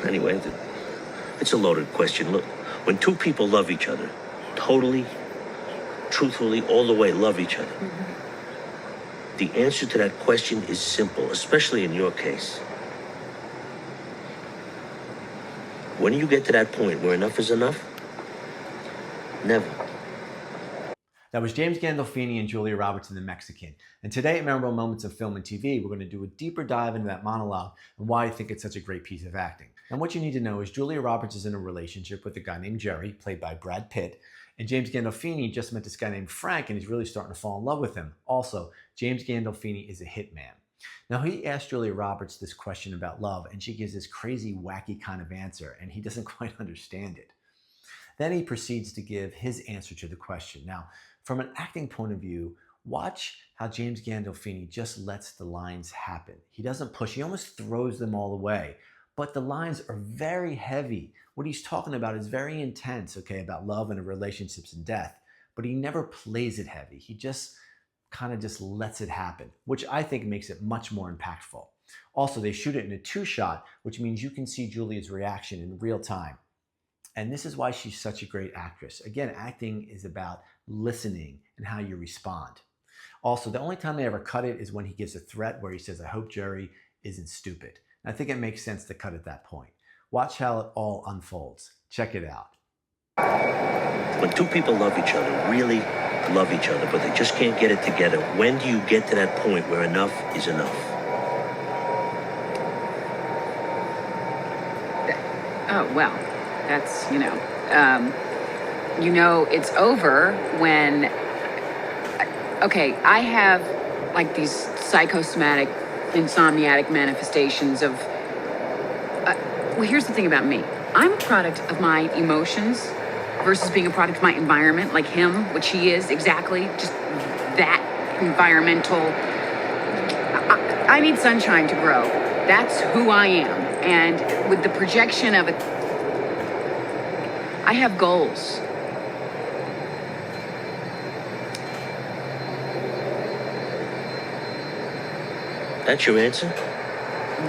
Anyway, it's a loaded question. Look, when two people love each other, totally, truthfully, all the way love each other, the answer to that question is simple, especially in your case. When do you get to that point where enough is enough? Never. That was James Gandolfini and Julia Roberts in The Mexican. And today at Memorable Moments of Film and TV, we're going to do a deeper dive into that monologue and why I think it's such a great piece of acting. And what you need to know is Julia Roberts is in a relationship with a guy named Jerry, played by Brad Pitt. And James Gandolfini just met this guy named Frank, and he's really starting to fall in love with him. Also, James Gandolfini is a hitman. Now, he asked Julia Roberts this question about love, and she gives this crazy, wacky kind of answer, and he doesn't quite understand it. Then he proceeds to give his answer to the question. Now, from an acting point of view, watch how James Gandolfini just lets the lines happen. He doesn't push, he almost throws them all away. But the lines are very heavy. What he's talking about is very intense, okay, about love and relationships and death. But he never plays it heavy. He just kind of just lets it happen, which I think makes it much more impactful. Also, they shoot it in a two-shot, which means you can see Julia's reaction in real time. And this is why she's such a great actress. Again, acting is about listening and how you respond. Also, the only time they ever cut it is when he gives a threat where he says, "I hope Jerry isn't stupid." And I think it makes sense to cut at that point. Watch how it all unfolds. Check it out. When two people love each other, really love each other, but they just can't get it together, when do you get to that point where enough is enough? Oh, well, that's, it's over when, okay, I have like these psychosomatic, insomniatic manifestations of, well, here's the thing about me. I'm a product of my emotions versus being a product of my environment, like him, which he is exactly, just that environmental. I need sunshine to grow. That's who I am. And with the projection of it, I have goals. That's your answer?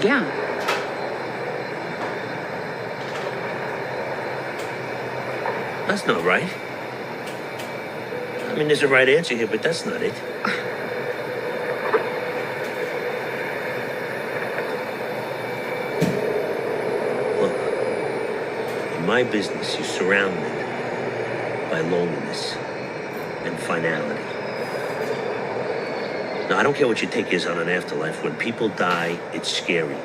Yeah. That's not right. I mean, there's a right answer here, but that's not it. Look, in my business, you're surrounded by loneliness and finality. Now, I don't care what your take is on an afterlife. When people die, it's scary,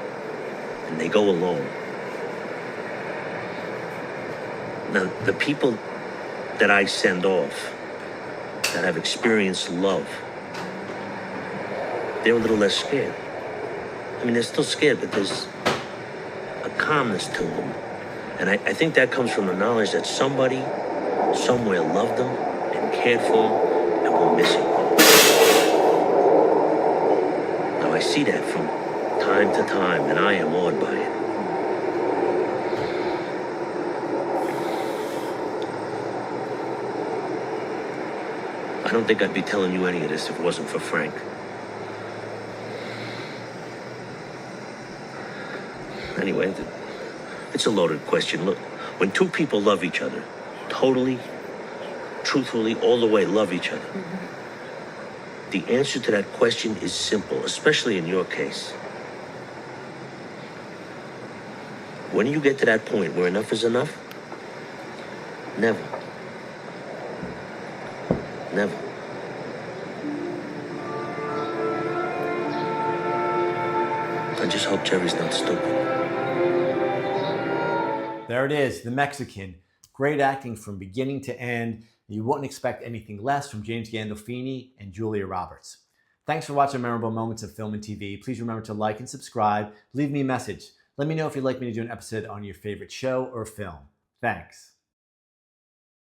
and they go alone. Now, the people that I send off that have experienced love, they're a little less scared. I mean, they're still scared, but there's a calmness to them. And I think that comes from the knowledge that somebody somewhere loved them and cared for them and were missing. Now, I see that from time to time, and I am awed by it. I don't think I'd be telling you any of this if it wasn't for Frank. Anyway, it's a loaded question. Look, when two people love each other, totally, truthfully, all the way love each other, the answer to that question is simple, especially in your case. When do you get to that point where enough is enough? Never. Never. I just hope Jerry's not stupid. There it is, The Mexican. Great acting from beginning to end. You wouldn't expect anything less from James Gandolfini and Julia Roberts. Thanks for watching Memorable Moments of Film and TV. Please remember to like and subscribe. Leave me a message. Let me know if you'd like me to do an episode on your favorite show or film. Thanks.